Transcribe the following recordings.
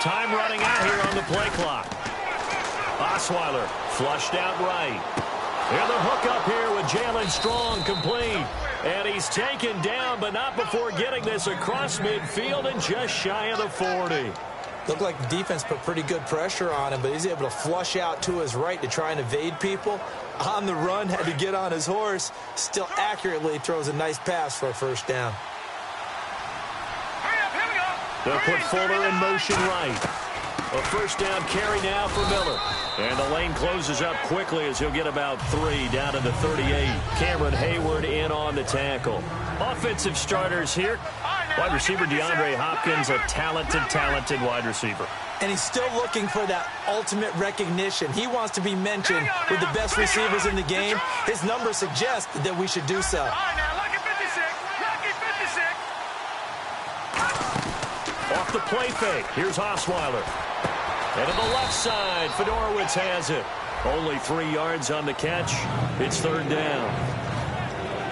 time running out here on the play clock. Osweiler flushed out right. And the hook up here with Jalen Strong complete. And he's taken down, but not before getting this across midfield and just shy of the 40. Looked like the defense put pretty good pressure on him, but he's able to flush out to his right to try and evade people. On the run, had to get on his horse. Still accurately throws a nice pass for a first down. They'll put Fuller in motion right. A first down carry now for Miller. And the lane closes up quickly as he'll get about 3 down to the 38. Cameron Hayward in on the tackle. Offensive starters here. Wide receiver DeAndre Hopkins, a talented wide receiver. And he's still looking for that ultimate recognition. He wants to be mentioned with the best receivers in the game. His numbers suggest that we should do so. Off the play fake. Here's Osweiler. And to the left side, Fedorowicz has it. Only 3 yards on the catch. It's third down.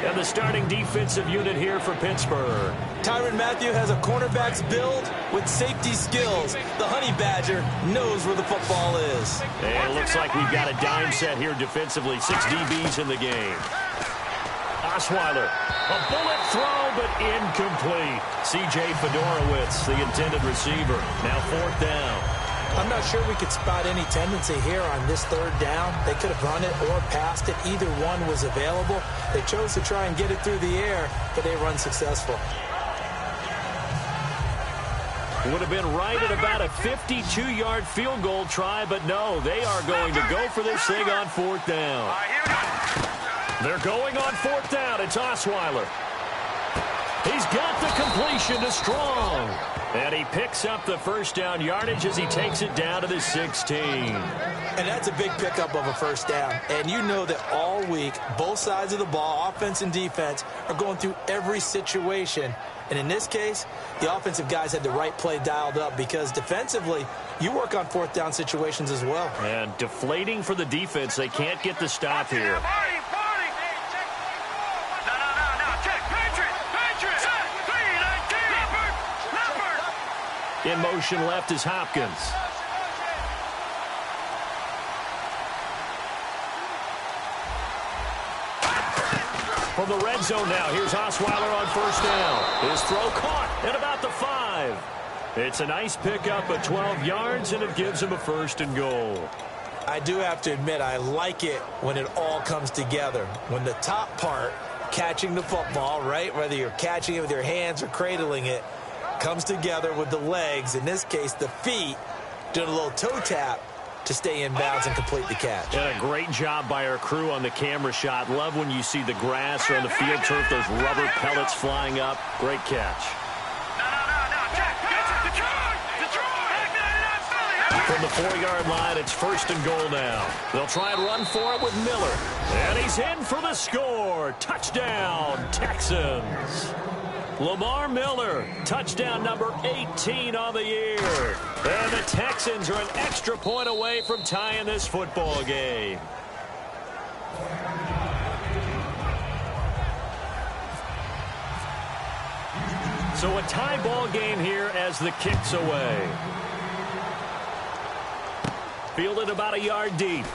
And the starting defensive unit here for Pittsburgh. Tyrann Mathieu has a cornerback's build with safety skills. The Honey Badger knows where the football is. And it looks like we've got a dime set here defensively. 6 DBs in the game. Osweiler, a bullet throw, but incomplete. C.J. Fedorowicz, the intended receiver. Now fourth down. I'm not sure we could spot any tendency here on this third down. They could have run it or passed it. Either one was available. They chose to try and get it through the air, but they were unsuccessful. Would have been right at about a 52-yard field goal try, but no, they are going to go for this thing on fourth down. They're going on fourth down. It's Osweiler. He's got the completion to Strong. And he picks up the first down yardage as he takes it down to the 16. And that's a big pickup of a first down. And you know that all week, both sides of the ball, offense and defense, are going through every situation. And in this case, the offensive guys had the right play dialed up because defensively, you work on fourth down situations as well. And deflating for the defense. They can't get the stop here. In motion left is Hopkins. From the red zone now, here's Osweiler on first down. His throw caught at about the 5. It's a nice pickup of 12 yards, and it gives him a first and goal. I do have to admit, I like it when it all comes together. When the top part, catching the football, right, whether you're catching it with your hands or cradling it, comes together with the legs, in this case the feet, doing a little toe tap to stay in bounds and complete the catch. And a great job by our crew on the camera shot. Love when you see the grass or on the field turf, those rubber pellets flying up. Great catch. From the 4-yard line, it's first and goal now. They'll try and run for it with Miller. And he's in for the score. Touchdown, Texans. Lamar Miller, touchdown number 18 on the year. And the Texans are an extra point away from tying this football game. So a tie ball game here as the kick's away. Fielded about a yard deep.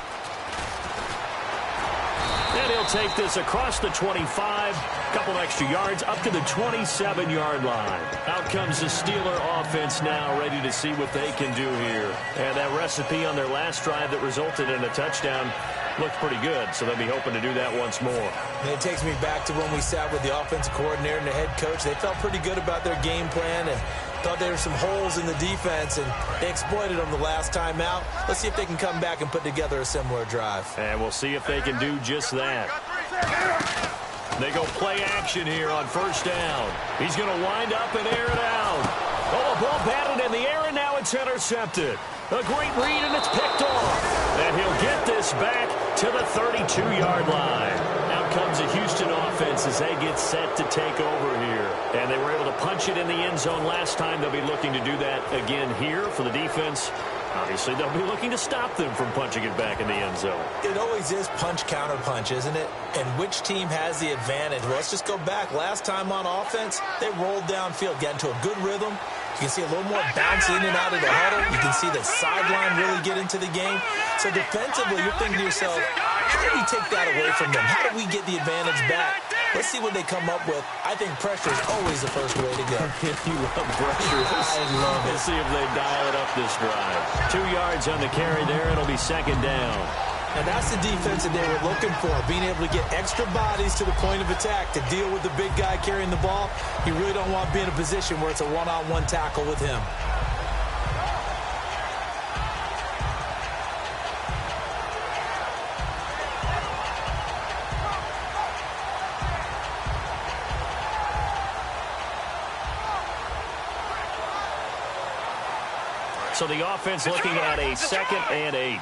And he'll take this across the 25, couple extra yards, up to the 27-yard line. Out comes the Steeler offense now, ready to see what they can do here. And that recipe on their last drive that resulted in a touchdown looked pretty good, so they'll be hoping to do that once more. And it takes me back to when we sat with the offensive coordinator and the head coach. They felt pretty good about their game plan and thought there were some holes in the defense, and they exploited them the last time out. Let's see if they can come back and put together a similar drive. And we'll see if they can do just that. They go play action here on first down. He's going to wind up and air it out. Oh, a ball batted in the air, and now it's intercepted. A great read, and it's picked off. And he'll get this back to the 32-yard line. Out comes the Houston offense as they get set to take over here. And they were able to punch it in the end zone last time. They'll be looking to do that again here for the defense. Obviously, they'll be looking to stop them from punching it back in the end zone. It always is punch-counter-punch, isn't it? And which team has the advantage? Well, let's just go back. Last time on offense, they rolled downfield, got into a good rhythm, You can see a little more bounce in and out of the huddle. You can see the sideline really get into the game. So defensively, you're thinking to yourself, how do we take that away from them? How do we get the advantage back? Let's see what they come up with. I think pressure is always the first way to go. You love pressure. I love it. Let's see if they dial it up this drive. 2 yards on the carry there. It'll be second down. And that's the defense that they were looking for, being able to get extra bodies to the point of attack to deal with the big guy carrying the ball. You really don't want to be in a position where it's a one-on-one tackle with him. So the offense looking at a 2nd and 8.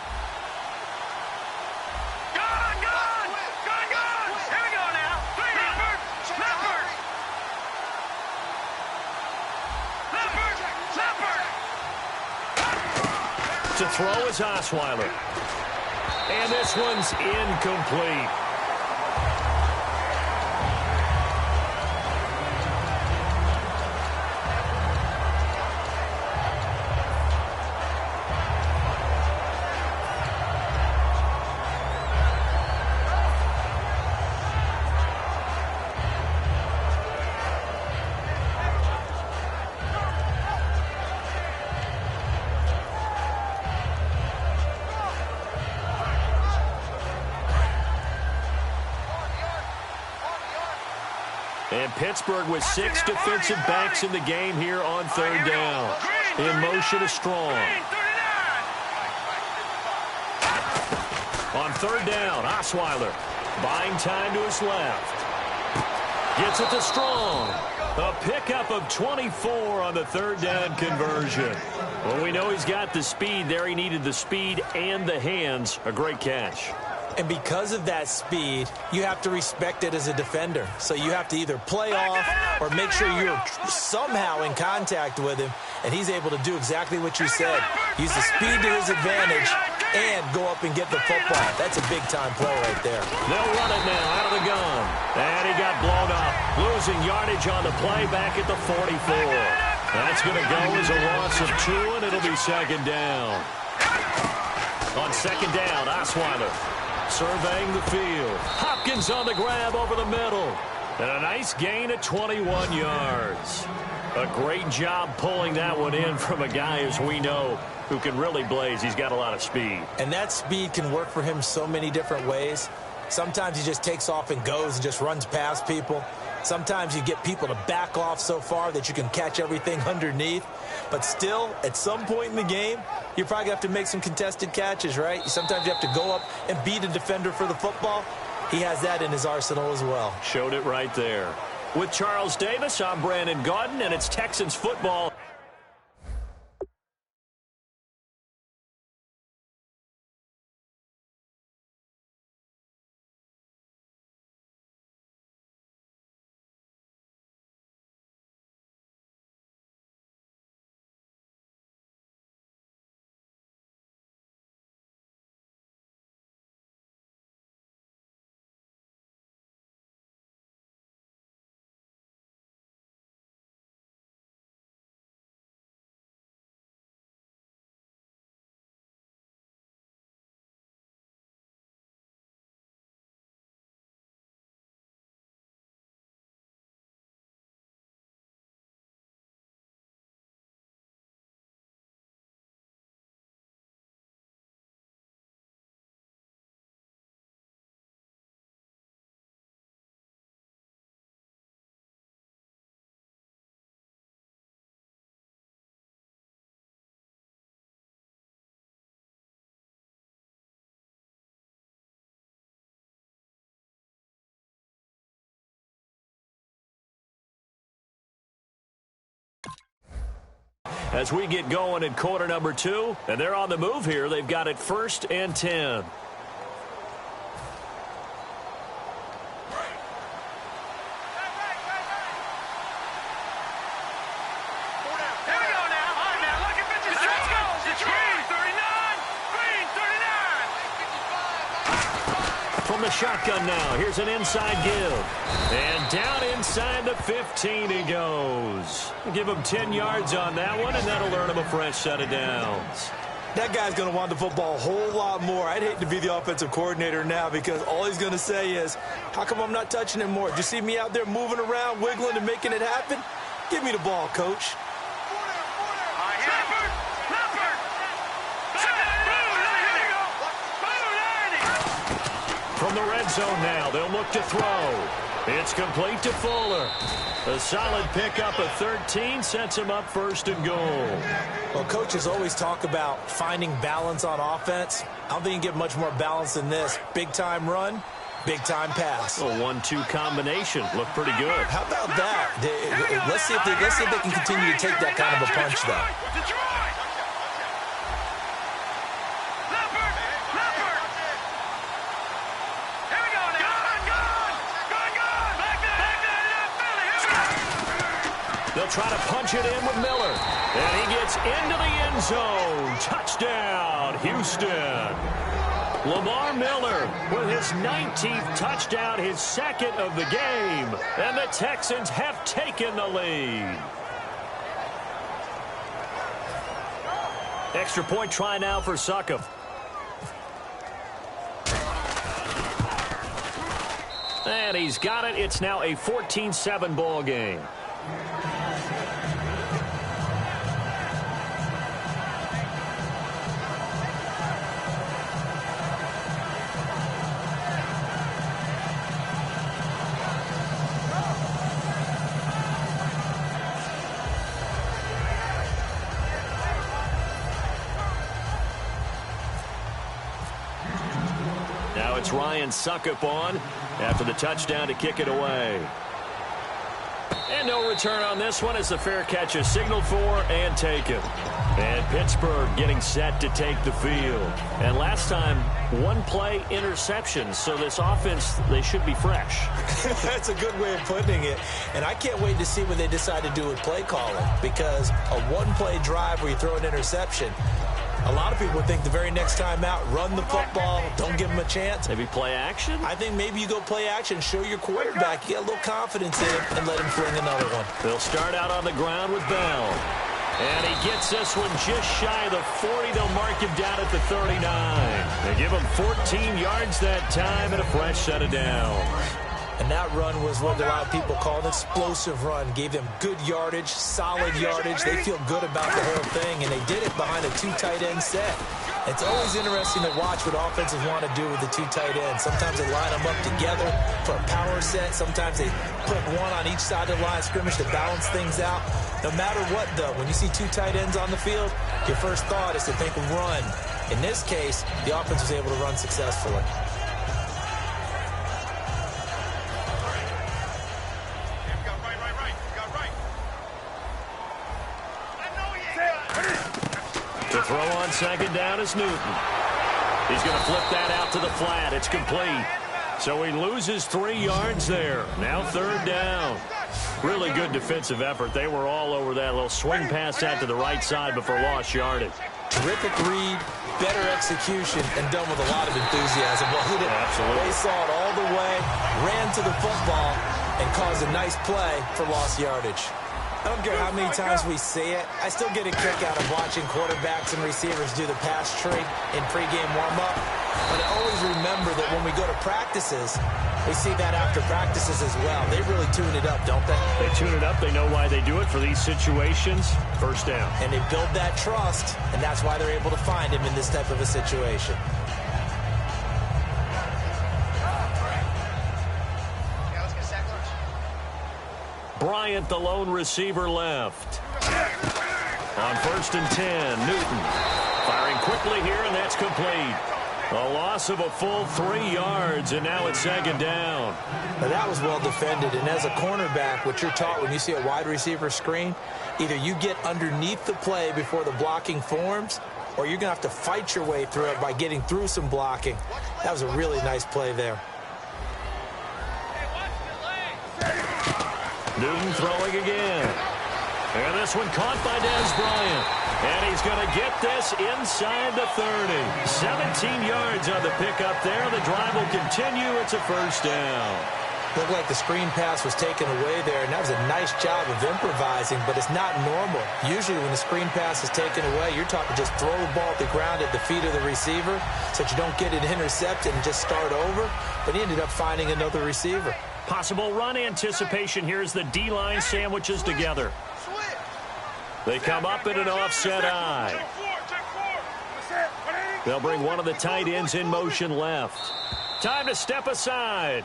To throw is Osweiler. And this one's incomplete. And Pittsburgh with 6 defensive backs in the game here on 3rd down. In motion is Strong. On 3rd down, Osweiler buying time to his left. Gets it to Strong. A pickup of 24 on the 3rd down conversion. Well, we know he's got the speed there. He needed the speed and the hands. A great catch. And because of that speed, you have to respect it as a defender. So you have to either play off or make sure you're somehow in contact with him, and he's able to do exactly what you said. Use the speed to his advantage and go up and get the football. That's a big-time play right there. They'll run it now out of the gun. And he got blown up, losing yardage on the play back at the 44. That's going to go as a loss of 2, and it'll be 2nd down. On 2nd down, Osweiler surveying the field. Hopkins on the grab over the middle. And a nice gain at 21 yards. A great job pulling that one in from a guy, as we know, who can really blaze. He's got a lot of speed. And that speed can work for him so many different ways. Sometimes he just takes off and goes and just runs past people. Sometimes you get people to back off so far that you can catch everything underneath. But still, at some point in the game, you probably have to make some contested catches, right? Sometimes you have to go up and beat a defender for the football. He has that in his arsenal as well. Showed it right there. With Charles Davis, I'm Brandon Gaudin, and it's Texans football. As we get going in quarter number 2, and they're on the move here. They've got it 1st and 10. from the shotgun now. Here's an inside give. And down inside the 15 he goes. Give him 10 yards on that one, and that'll earn him a fresh set of downs. That guy's going to want the football a whole lot more. I'd hate to be the offensive coordinator now because all he's going to say is, how come I'm not touching it more? Do you see me out there moving around, wiggling, and making it happen? Give me the ball, coach. From the red zone now, they'll look to throw. It's complete to Fuller. A solid pickup of 13 sets him up first and goal. Well, coaches always talk about finding balance on offense. I don't think you can get much more balance than this. Big-time run, big-time pass. A 1-2 combination. Looked pretty good. How about that? Let's see if they can continue to take that kind of a punch, though. They'll try to punch it in with Miller. And he gets into the end zone. Touchdown, Houston. Lamar Miller with his 19th touchdown, his second of the game. And the Texans have taken the lead. Extra point try now for Succop. And he's got it. It's now a 14-7 ball game. Now it's Ryan Succop on after the touchdown to kick it away. And no return on this one as the fair catch is signaled for and taken. And Pittsburgh getting set to take the field. And last time, one play interception. So this offense, they should be fresh. That's a good way of putting it. And I can't wait to see what they decide to do with play calling. Because a one-play drive where you throw an interception, a lot of people think the very next time out, run the football, don't give them a chance. Maybe play action? I think maybe you go play action, show your quarterback, you get a little confidence in him, and let him fling another one. They'll start out on the ground with Bell. And he gets this one just shy of the 40. They'll mark him down at the 39. They give him 14 yards that time and a fresh set of downs. And that run was what a lot of people call an explosive run. Gave them good yardage, solid yardage. They feel good about the whole thing, and they did it behind a two tight end set. It's always interesting to watch what offenses want to do with the two tight ends. Sometimes they line them up together for a power set. Sometimes they put one on each side of the line of scrimmage to balance things out. No matter what, though, when you see two tight ends on the field, your first thought is to think of run. In this case, the offense was able to run successfully. To throw on second down is Newton. He's going to flip that out to the flat. It's complete. So he loses 3 yards there. Now third down. Really good defensive effort. They were all over that little swing pass out to the right side before lost yardage. Terrific read, better execution, and done with a lot of enthusiasm. Absolutely. They saw it all the way, ran to the football, and caused a nice play for lost yardage. I don't care how many times we see it. I still get a kick out of watching quarterbacks and receivers do the pass trick in pregame warm-up. But I always remember that when we go to practices, we see that after practices as well. They really tune it up, don't they? They tune it up. They know why they do it for these situations. First down. And they build that trust, and that's why they're able to find him in this type of a situation. Bryant, the lone receiver, left. On first and 10, Newton firing quickly here, and that's complete. A loss of a full 3 yards, and now it's second down. Now that was well defended, and as a cornerback, what you're taught when you see a wide receiver screen, either you get underneath the play before the blocking forms, or you're going to have to fight your way through it by getting through some blocking. That was a really nice play there. Newton throwing again. And this one caught by Dez Bryant. And he's going to get this inside the 30. 17 yards on the pickup there. The drive will continue. It's a first down. Looked like the screen pass was taken away there, and that was a nice job of improvising, but it's not normal. Usually when the screen pass is taken away, you're talking just throw the ball at the ground at the feet of the receiver so that you don't get it intercepted and just start over. But he ended up finding another receiver. Possible run anticipation here as the D-line sandwiches together. They come up in an offset eye. They'll bring one of the tight ends in motion left. Time to step aside.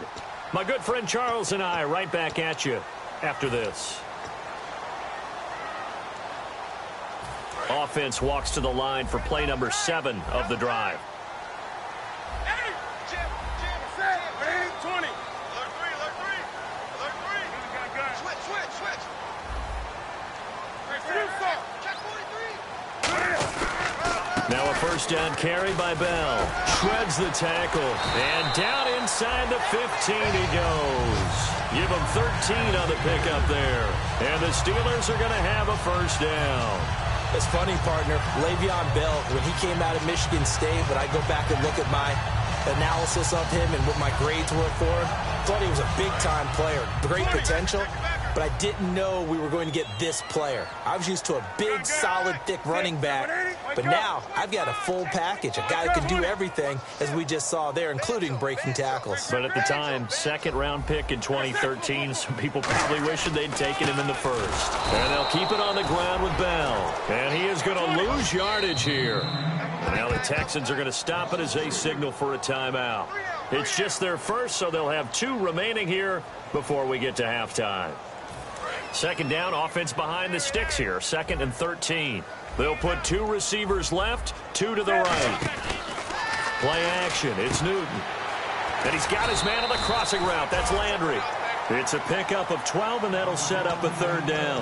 My good friend Charles and I right back at you after this. Offense walks to the line for play number 7 of the drive. Now a first down carry by Bell. Shreds the tackle. And down inside the 15 he goes. Give him 13 on the pickup there. And the Steelers are going to have a first down. It's funny, partner. Le'Veon Bell, when he came out of Michigan State, when I go back and look at my analysis of him and what my grades were for him, thought he was a big-time player. Great potential. But I didn't know we were going to get this player. I was used to a big, solid, thick running back. But now I've got a full package, a guy who can do everything, as we just saw there, including breaking tackles. But at the time, second-round pick in 2013, some people probably wishing they'd taken him in the first. And they'll keep it on the ground with Bell. And he is going to lose yardage here. Now the Texans are going to stop it as they signal for a timeout. It's just their first, so they'll have 2 remaining here before we get to halftime. Second down, offense behind the sticks here. 2nd and 13. They'll put 2 receivers left, 2 to the right. Play action. It's Newton. And he's got his man on the crossing route. That's Landry. It's a pickup of 12, and that'll set up a 3rd down.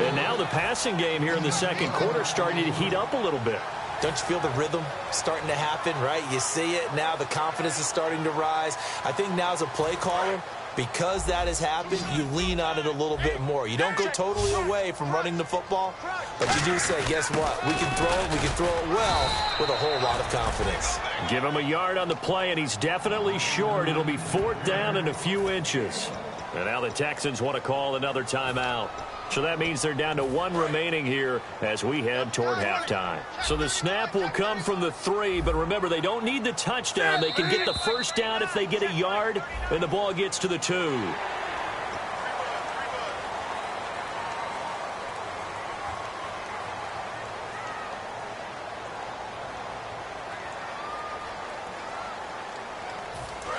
And now the passing game here in the second quarter starting to heat up a little bit. Don't you feel the rhythm starting to happen, right? You see it now. The confidence is starting to rise. I think now as a play caller, because that has happened, you lean on it a little bit more. You don't go totally away from running the football, but you do say, guess what? We can throw it well with a whole lot of confidence. Give him a yard on the play, and he's definitely short. It'll be 4th down and a few inches. And now the Texans want to call another timeout. So that means they're down to 1 remaining here as we head toward halftime. So the snap will come from the 3, but remember, they don't need the touchdown. They can get the first down if they get a yard, and the ball gets to the 2.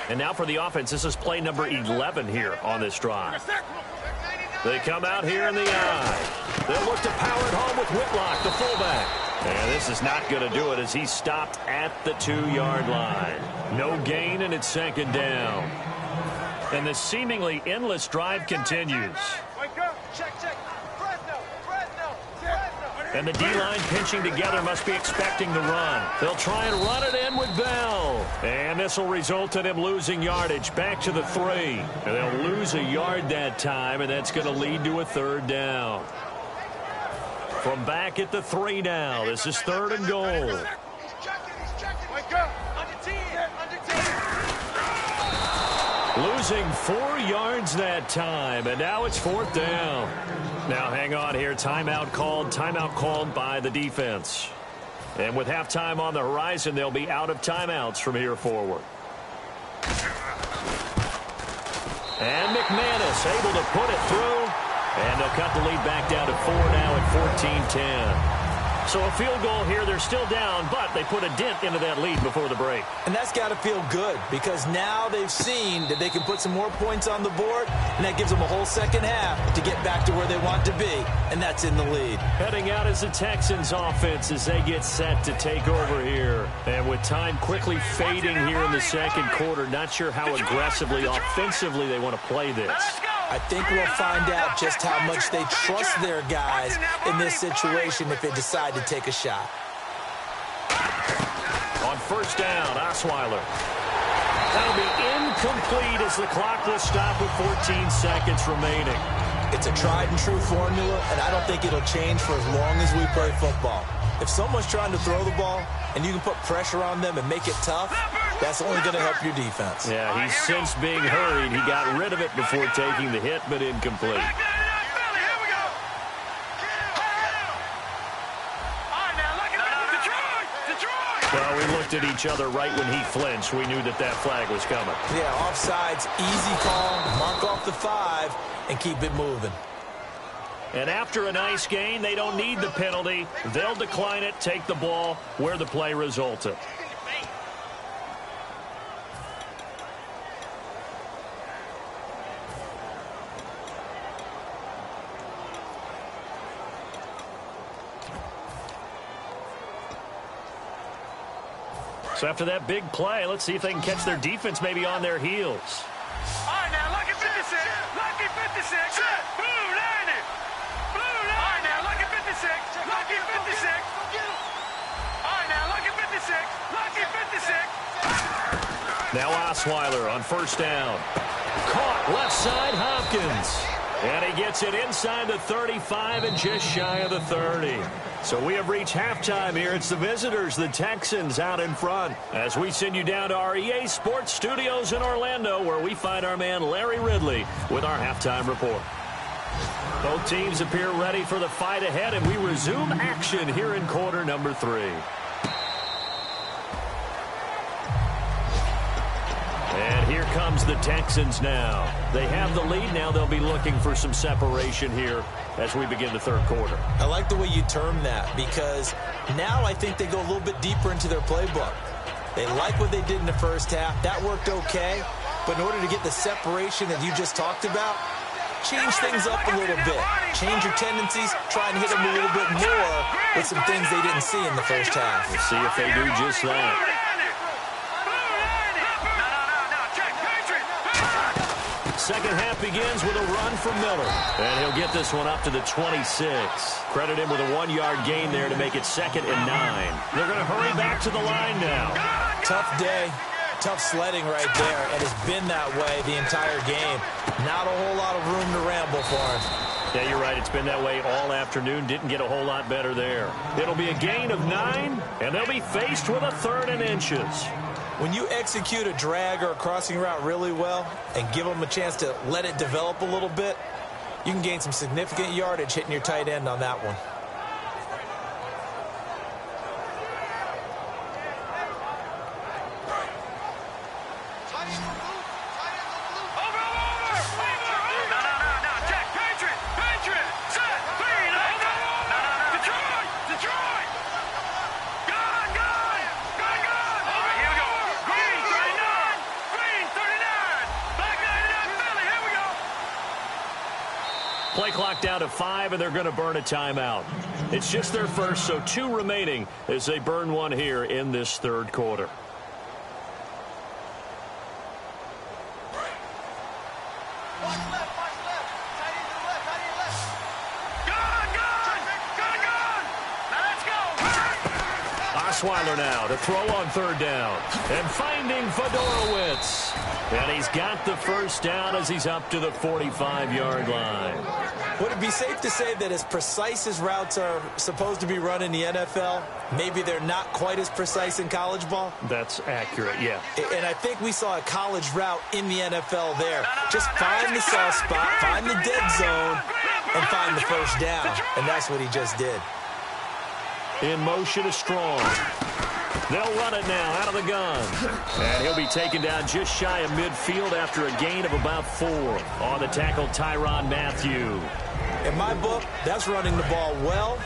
And now for the offense, this is play number 11 here on this drive. They come out here in the eye. They'll look to power it home with Whitlock, the fullback. And this is not going to do it as he's stopped at the 2-yard line. No gain, and it's 2nd down. And the seemingly endless drive continues. And the D-line pinching together must be expecting the run. They'll try and run it in with Bell. And this will result in him losing yardage back to the 3. And they'll lose a yard that time, and that's going to lead to a 3rd down. From back at the 3 now, this is 3rd and goal. Losing 4 yards that time, and now it's 4th down. Now hang on here. Timeout called by the defense. And with halftime on the horizon, they'll be out of timeouts from here forward. And McManus able to put it through. And they'll cut the lead back down to 4 now at 14-10. So a field goal here. They're still down, but they put a dent into that lead before the break. And that's got to feel good because now they've seen that they can put some more points on the board, and that gives them a whole second half to get back to where they want to be, and that's in the lead. Heading out is the Texans offense as they get set to take over here. And with time quickly fading here in the second quarter, not sure how aggressively, offensively they want to play this. I think we'll find out just how much they trust their guys in this situation if they decide to take a shot. On first down, Osweiler. That'll be incomplete as the clock will stop with 14 seconds remaining. It's a tried and true formula, and I don't think it'll change for as long as we play football. If someone's trying to throw the ball and you can put pressure on them and make it tough, that's only going to help your defense. Yeah, he's since being hurried. He got rid of it before taking the hit, but incomplete. Well, we looked at each other right when he flinched. We knew that that flag was coming. Yeah, offsides, easy call, mark off the 5, and keep it moving. And after a nice gain, they don't need the penalty. They'll decline it, take the ball where the play resulted. So after that big play, let's see if they can catch their defense maybe on their heels. All right, now, lucky 56. Lucky 56. Blue line it. Blue line. All right, now, lucky 56. Lucky 56. All right, now, lucky 56. Lucky 56. Now Osweiler on first down. Caught left side, Hopkins. And he gets it inside the 35 and just shy of the 30. So we have reached halftime here. It's the visitors, the Texans, out in front. As we send you down to our EA Sports Studios in Orlando, where we find our man Larry Ridley with our halftime report. Both teams appear ready for the fight ahead, and we resume action here in quarter number 3. And here comes the Texans now. They have the lead. Now they'll be looking for some separation here as we begin the third quarter. I like the way you term that, because now I think they go a little bit deeper into their playbook. They like what they did in the first half. That worked okay. But in order to get the separation that you just talked about, change things up a little bit. Change your tendencies. Try and hit them a little bit more with some things they didn't see in the first half. We'll see if they do just that. Second half begins with a run from Miller. And he'll get this one up to the 26. Credit him with a 1-yard gain there to make it 2nd and 9. They're going to hurry back to the line now. Tough day. Tough sledding right there. And it's been that way the entire game. Not a whole lot of room to ramble for him. Yeah, you're right. It's been that way all afternoon. Didn't get a whole lot better there. It'll be a gain of 9, and they'll be faced with a 3rd and inches. When you execute a drag or a crossing route really well and give them a chance to let it develop a little bit, you can gain some significant yardage hitting your tight end on that one. Play clock down to 5, and they're going to burn a timeout. It's just their first, so 2 remaining as they burn one here in this third quarter. Osweiler now to throw on 3rd down. And finding Fedorowicz. And he's got the first down as he's up to the 45-yard line. Would it be safe to say that as precise as routes are supposed to be run in the NFL, maybe they're not quite as precise in college ball? That's accurate, yeah. And I think we saw a college route in the NFL there. Just find the soft spot, find the dead zone, and find the first down. And that's what he just did. In motion is Strong. They'll run it now out of the gun. And he'll be taken down just shy of midfield after a gain of about 4. On the tackle, Tyrann Mathieu. In my book, that's running the ball well,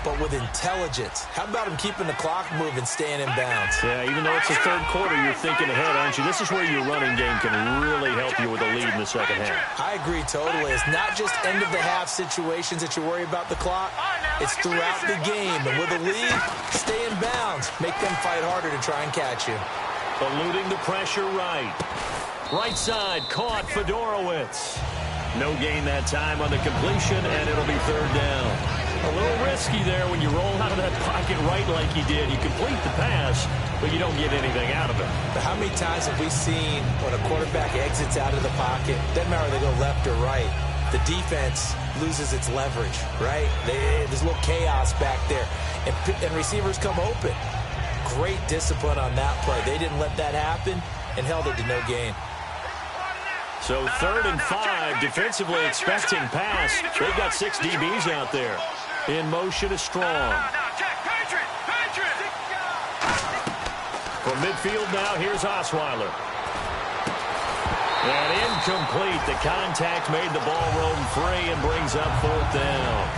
but with intelligence. How about him keeping the clock moving, staying in bounds? Yeah, even though it's the third quarter, you're thinking ahead, aren't you? This is where your running game can really help you with a lead in the second half. I agree totally. It's not just end-of-the-half situations that you worry about the clock. It's throughout the game. And with a lead, stay in bounds. Make them fight harder to try and catch you. Eluding the pressure right. Right side, caught Fedorowicz. No gain that time on the completion, and it'll be 3rd down. A little risky there when you roll out of that pocket right like you did. You complete the pass, but you don't get anything out of it. But how many times have we seen when a quarterback exits out of the pocket, doesn't matter if they go left or right, the defense loses its leverage, right? There's a little chaos back there, and receivers come open. Great discipline on that play. They didn't let that happen and held it to no gain. So 3rd and 5, defensively expecting pass. They've got 6 DBs out there. In motion is Strong. From midfield now, here's Osweiler. And incomplete. The contact made the ball roam free and brings up 4th down.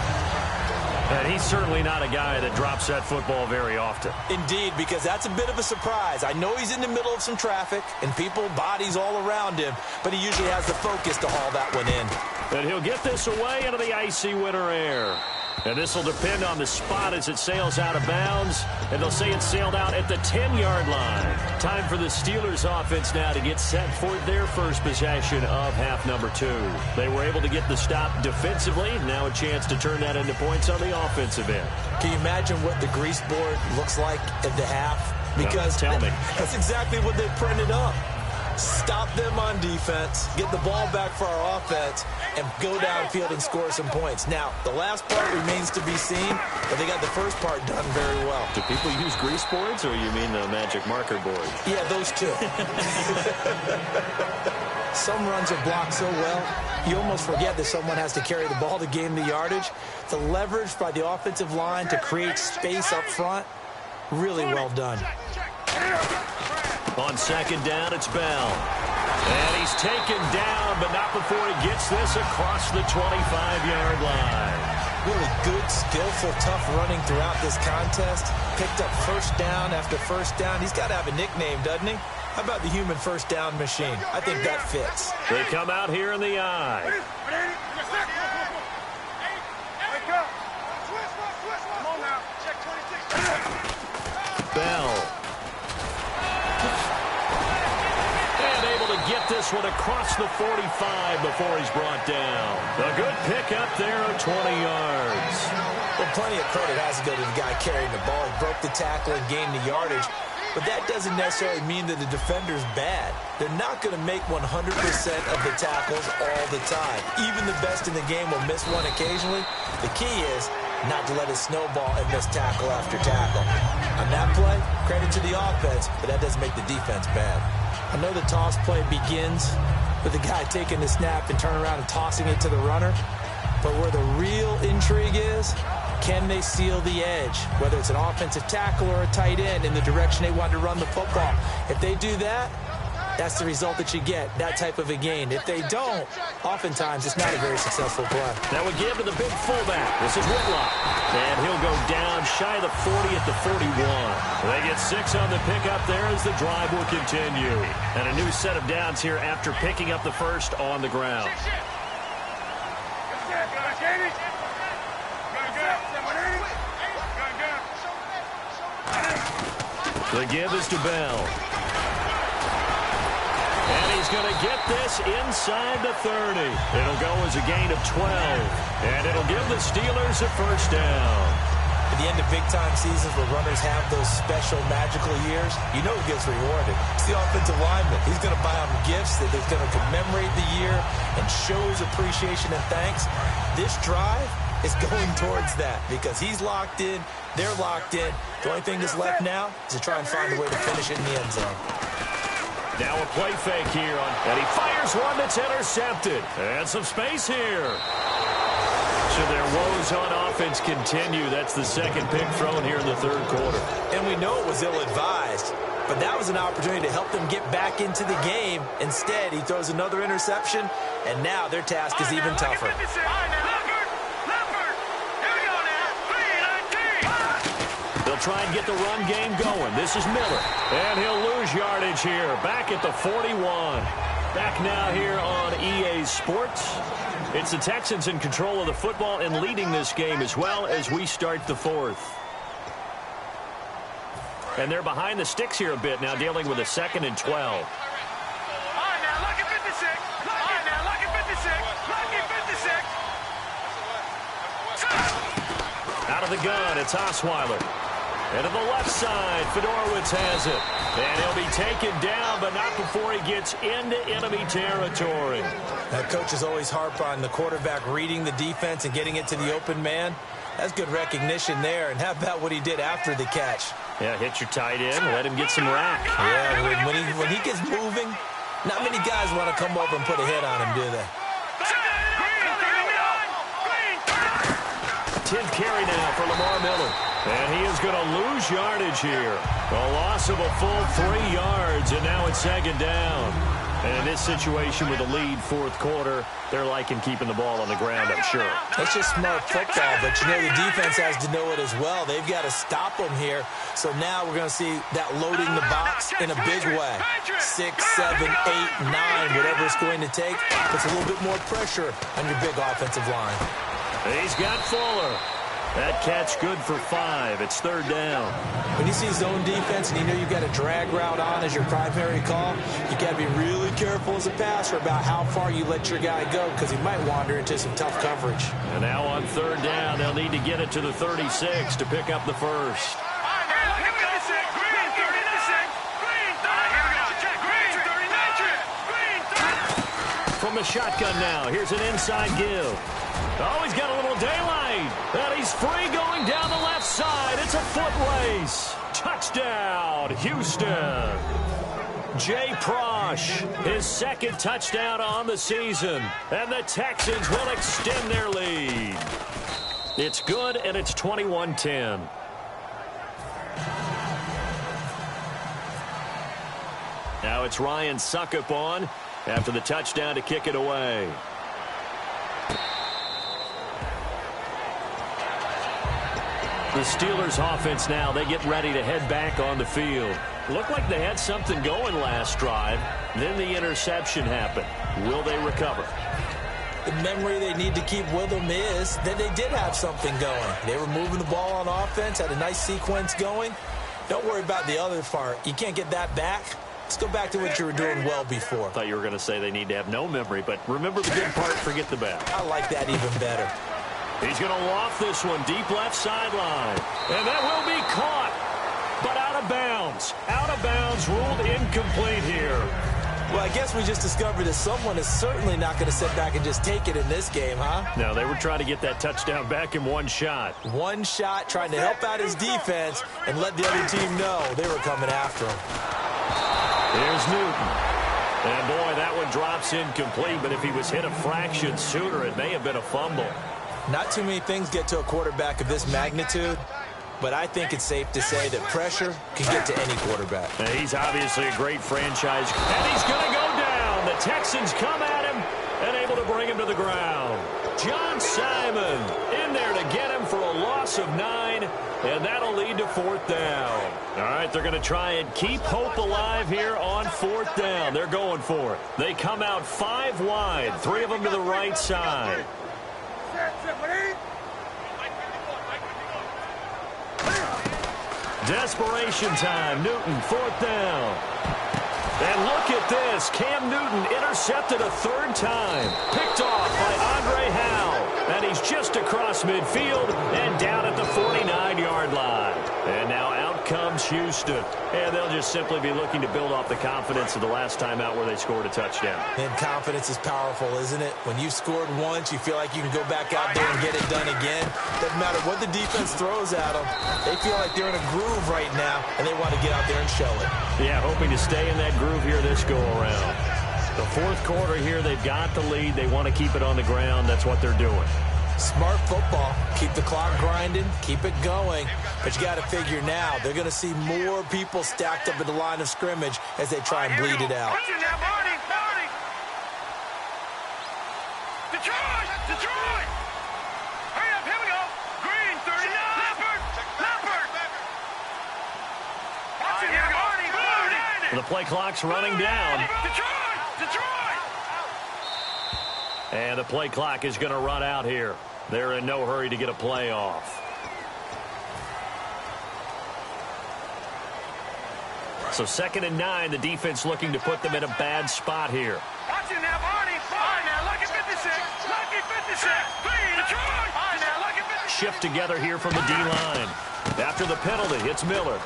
And he's certainly not a guy that drops that football very often. Indeed, because that's a bit of a surprise. I know he's in the middle of some traffic and people, bodies all around him, but he usually has the focus to haul that one in. And he'll get this away into the icy winter air. And this will depend on the spot as it sails out of bounds. And they'll say it sailed out at the 10-yard line. Time for the Steelers offense now to get set for their first possession of half number 2. They were able to get the stop defensively. Now a chance to turn that into points on the offensive end. Can you imagine what the grease board looks like at the half? Because tell me. That's exactly what they printed up. Stop them on defense, get the ball back for our offense, and go downfield and score some points. Now, the last part remains to be seen, but they got the first part done very well. Do people use grease boards, or you mean the magic marker board? Yeah, those two. Some runs are blocked so well, you almost forget that someone has to carry the ball to gain the yardage. The leverage by the offensive line to create space up front, really well done. On 2nd down, it's Bell. And he's taken down, but not before he gets this across the 25-yard line. Really good, skillful, tough running throughout this contest. Picked up first down after first down. He's got to have a nickname, doesn't he? How about the human first down machine? I think that fits. They come out here in the eye. Bell. Get this one across the 45 before he's brought down. A good pickup there of 20 yards. Well, plenty of credit has to go to the guy carrying the ball. He broke the tackle and gained the yardage. But that doesn't necessarily mean that the defender's bad. They're not going to make 100% of the tackles all the time. Even the best in the game will miss one occasionally. The key is not to let it snowball and miss tackle after tackle. On that play, credit to the offense, but that doesn't make the defense bad. I know the toss play begins with the guy taking the snap and turning around and tossing it to the runner. But where the real intrigue is, can they seal the edge? Whether it's an offensive tackle or a tight end in the direction they want to run the football. If they do that, that's the result that you get, that type of a gain. If they don't, oftentimes it's not a very successful play. That would give to the big fullback. This is Whitlock. And he'll go down shy of the 40 at the 41. They get 6 on the pickup there as the drive will continue. And a new set of downs here after picking up the first on the ground. The give is to Bell. And he's going to get this inside the 30. It'll go as a gain of 12. And it'll give the Steelers a first down. At the end of big-time seasons where runners have those special magical years, you know who gets rewarded. It's the offensive lineman. He's going to buy them gifts that they're going to commemorate the year and show his appreciation and thanks. This drive is going towards that because he's locked in, they're locked in. The only thing that's left now is to try and find a way to finish it in the end zone. Now a play fake here, and he fires one that's intercepted. And some space here. So their woes on offense continue. That's the second pick thrown here in the third quarter. And we know it was ill-advised, but that was an opportunity to help them get back into the game. Instead, he throws another interception, and now their task is even tougher. They'll try and get the run game going. This is Miller. And he'll lose yardage here. Back at the 41. Back now here on EA Sports. It's the Texans in control of the football and leading this game as well as we start the fourth. And they're behind the sticks here a bit now, dealing with a 2nd and 12. All right, now, lucky 56. All right, now, lucky 56. Lucky 56. Out of the gun, it's Osweiler. And to the left side, Fedorowicz has it. And he'll be taken down, but not before he gets into enemy territory. That coach is always harp on the quarterback reading the defense and getting it to the open man. That's good recognition there. And how about what he did after the catch? Yeah, hit your tight end, let him get some rack. Yeah, when he gets moving, not many guys want to come over and put a hit on him, do they? 10th carry now for Lamar Miller. And he is going to lose yardage here. A loss of a full 3 yards, and now it's second down. And in this situation with the lead fourth quarter, they're liking keeping the ball on the ground, I'm sure. That's just smart football, but you know the defense has to know it as well. They've got to stop them here. So now we're going to see that loading the box in a big way. 6, 7, 8, 9, whatever it's going to take. Puts a little bit more pressure on your big offensive line. He's got Fuller. That catch good for 5. It's third down. When you see zone defense and you know you've got a drag route on as your primary call, you got to be really careful as a passer about how far you let your guy go because he might wander into some tough coverage. And now on third down, they'll need to get it to the 36 to pick up the first. From the shotgun now, here's an inside give. Oh, he's got a little daylight. And he's free going down the left side. It's a foot race. Touchdown, Houston. Jay Prosh, his second touchdown on the season. And the Texans will extend their lead. It's good, and it's 21-10. Now it's Ryan Suckup on after the touchdown to kick it away. The Steelers offense now, they get ready to head back on the field. Looked like they had something going last drive. Then the interception happened. Will they recover? The memory they need to keep with them is that they did have something going. They were moving the ball on offense, had a nice sequence going. Don't worry about the other part. You can't get that back. Let's go back to what you were doing well before. I thought you were going to say they need to have no memory, but remember the good part, forget the bad. I like that even better. He's going to loft this one deep left sideline. And that will be caught, but out of bounds. Out of bounds, ruled incomplete here. Well, I guess we just discovered that someone is certainly not going to sit back and just take it in this game, huh? No, they were trying to get that touchdown back in one shot. One shot, trying to help out his defense and let the other team know they were coming after him. Here's Newton. And, boy, that one drops incomplete, but if he was hit a fraction sooner, it may have been a fumble. Not too many things get to a quarterback of this magnitude, but I think it's safe to say that pressure can get to any quarterback. And he's obviously a great franchise, and he's going to go down. The Texans come at him and able to bring him to the ground. John Simon in there to get him for a loss of 9, and that'll lead to fourth down. All right, they're going to try and keep hope alive here on fourth down. They're going for it. They come out 5 wide, 3 of them to the right side. Desperation time. Newton, fourth down. And look at this. Cam Newton intercepted a 3rd time. Picked off by Andre Howe. And he's just across midfield and down at the 49-yard line. And now out comes Houston. And they'll just simply be looking to build off the confidence of the last time out where they scored a touchdown. And confidence is powerful, isn't it? When you scored once, you feel like you can go back out there and get it done again. Doesn't matter what the defense throws at them. They feel like they're in a groove right now, and they want to get out there and show it. Yeah, hoping to stay in that groove here this go-around. The fourth quarter here, they've got the lead. They want to keep it on the ground. That's what they're doing. Smart football. Keep the clock grinding. Keep it going. But you got to figure now, they're going to see more people stacked up at the line of scrimmage as they try and bleed it out. Detroit! Detroit! Hurry up, here we go. Green, 39. Leopard! Watch it now, Marty. The play clock's running down. Detroit! And the play clock is going to run out here. They're in no hurry to get a play off. So 2nd and 9, the defense looking to put them in a bad spot here. Watch it now, Marty. All right, now, lucky 56. Lucky 56. Green, Detroit. All right, now, lucky 56. Shift together here from the D-line. After the penalty, it's Miller.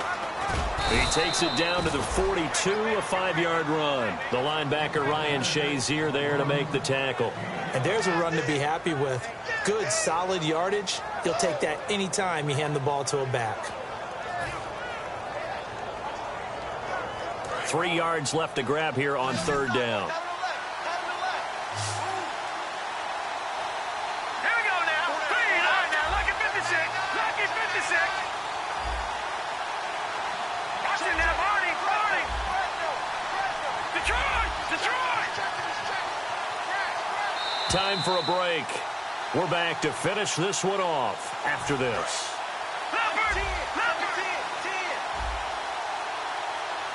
He takes it down to the 42, a 5-yard run. The linebacker, Ryan Shazier, there to make the tackle. And there's a run to be happy with. Good, solid yardage. You'll take that anytime you hand the ball to a back. 3 yards left to grab here on third down. Here we go now. Green. All right, now. Lucky 56. Lucky 56. Watch it now, Barney. Barney. Detroit. Detroit. Time for a break. We're back to finish this one off after this. Leopard. Leopard.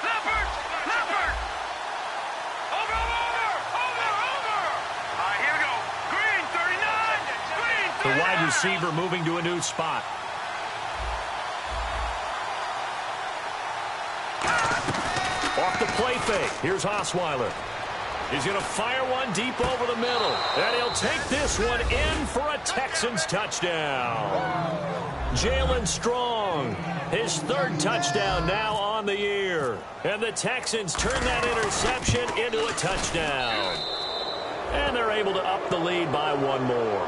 Leopard. Leopard. Over. All right, here we go. Green, 39. Green, 39. The wide receiver moving to a new spot. Off the play fake. Here's Osweiler. He's going to fire one deep over the middle. And he'll take this one in for a Texans touchdown. Jalen Strong, his 3rd touchdown now on the year. And the Texans turn that interception into a touchdown. And they're able to up the lead by 1 more.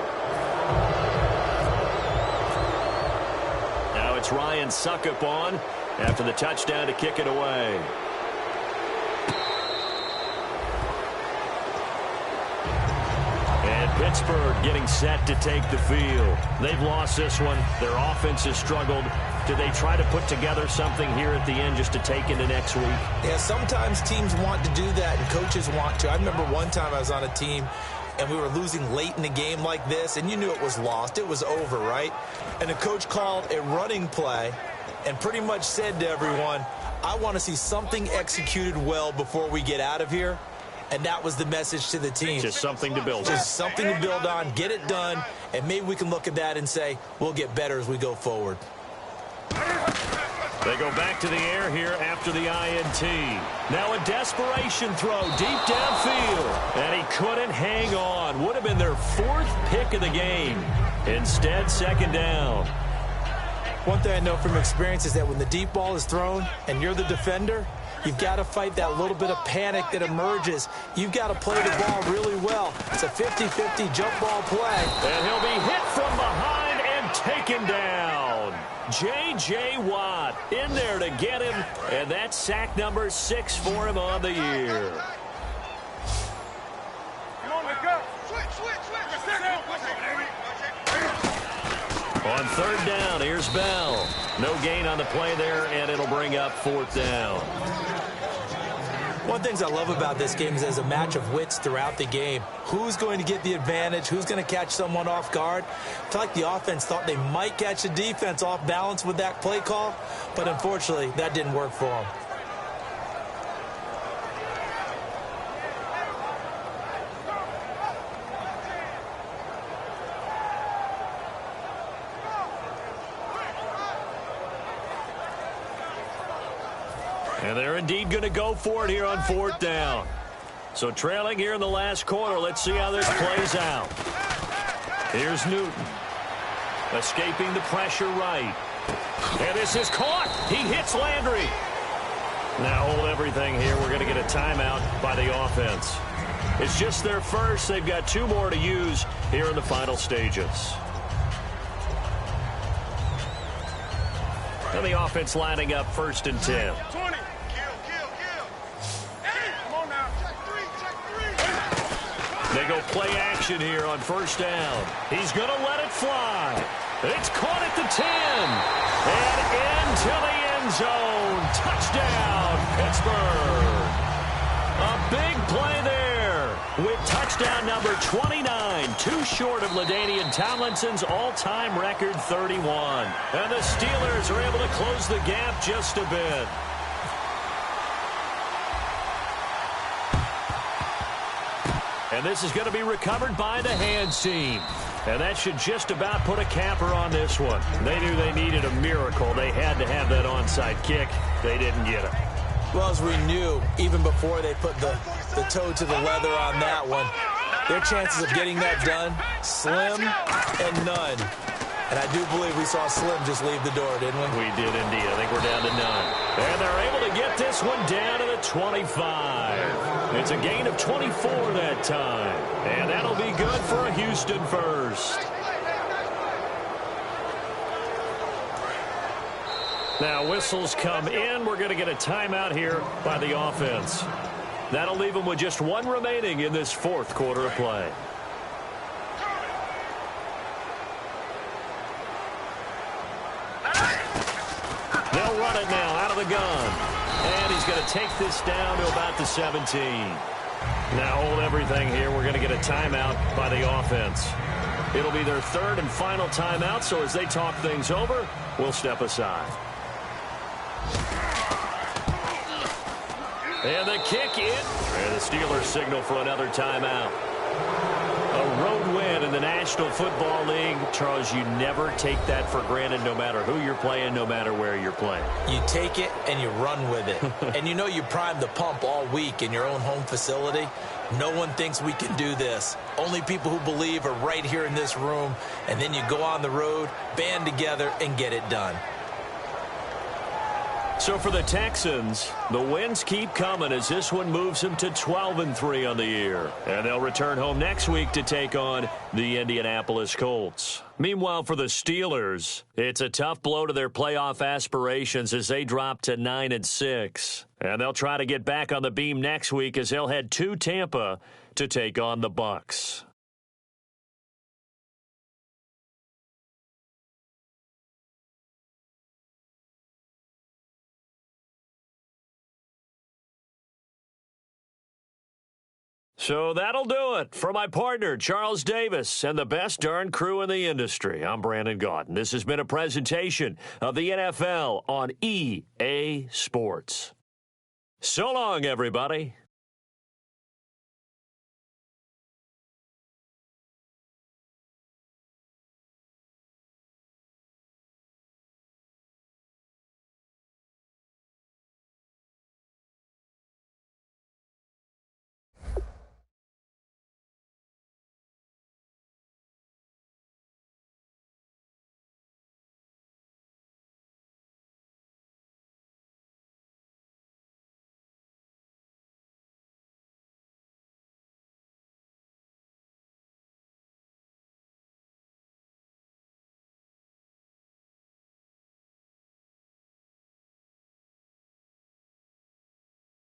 Now it's Ryan Suckup on after the touchdown to kick it away. And Pittsburgh getting set to take the field. They've lost this one. Their offense has struggled. Do they try to put together something here at the end just to take into next week? Yeah, sometimes teams want to do that and coaches want to. I remember one time I was on a team and we were losing late in the game like this, and you knew it was lost. It was over, right? And the coach called a running play and pretty much said to everyone, I want to see something executed well before we get out of here. And that was the message to the team. Just something to build on. Just something to build on, get it done, and maybe we can look at that and say, we'll get better as we go forward. They go back to the air here after the INT. Now a desperation throw deep downfield. And he couldn't hang on. Would have been their 4th pick of the game. Instead, 2nd down. One thing I know from experience is that when the deep ball is thrown and you're the defender, you've got to fight that little bit of panic that emerges. You've got to play the ball really well. It's a 50-50 jump ball play. And he'll be hit from behind and taken down. J.J. Watt in there to get him. And that's sack number 6 for him on the year. Come on, let's go. Switch. On third down, here's Bell. No gain on the play there, and it'll bring up 4th down. One of the things I love about this game is there's a match of wits throughout the game. Who's going to get the advantage? Who's going to catch someone off guard? I feel like the offense thought they might catch the defense off balance with that play call, but unfortunately, that didn't work for them. And they're indeed going to go for it here on 4th down. So trailing here in the last quarter. Let's see how this plays out. Here's Newton. Escaping the pressure right. And this is caught. He hits Landry. Now hold everything here. We're going to get a timeout by the offense. It's just their first. They've got 2 more to use here in the final stages. And the offense lining up 1st and 10. 20. They go play action here on 1st down. He's going to let it fly. It's caught at the 10. And into the end zone. Touchdown, Pittsburgh. A big play there with touchdown number 29. 2 short of LaDainian Tomlinson's all-time record 31. And the Steelers are able to close the gap just a bit. And this is going to be recovered by the hands team. And that should just about put a capper on this one. They knew they needed a miracle. They had to have that onside kick. They didn't get it. Well, as we knew, even before they put the toe to the leather on that one, their chances of getting that done, slim and none. And I do believe we saw Slim just leave the door, didn't we? We did indeed. I think we're down to none. And they're able to get this one down to the 25. It's a gain of 24 that time. And that'll be good for a Houston first. Now whistles come in. We're going to get a timeout here by the offense. That'll leave them with just one remaining in this fourth quarter of play. They'll run it now out of the gun. And he's going to take this down to about the 17. Now hold everything here. We're going to get a timeout by the offense. It'll be their third and final timeout, so as they talk things over, we'll step aside. And the kick in. And the Steelers signal for another timeout. A road win in the National Football League. Charles, you never take that for granted no matter who you're playing, no matter where you're playing. You take it and you run with it. And you know you primed the pump all week in your own home facility. No one thinks we can do this. Only people who believe are right here in this room. And then you go on the road, band together, and get it done. So for the Texans, the wins keep coming as this one moves them to 12-3 on the year. And they'll return home next week to take on the Indianapolis Colts. Meanwhile, for the Steelers, it's a tough blow to their playoff aspirations as they drop to 9-6. And they'll try to get back on the beam next week as they'll head to Tampa to take on the Bucs. So that'll do it. For my partner, Charles Davis, and the best darn crew in the industry, I'm Brandon Gaudin. This has been a presentation of the NFL on EA Sports. So long, everybody.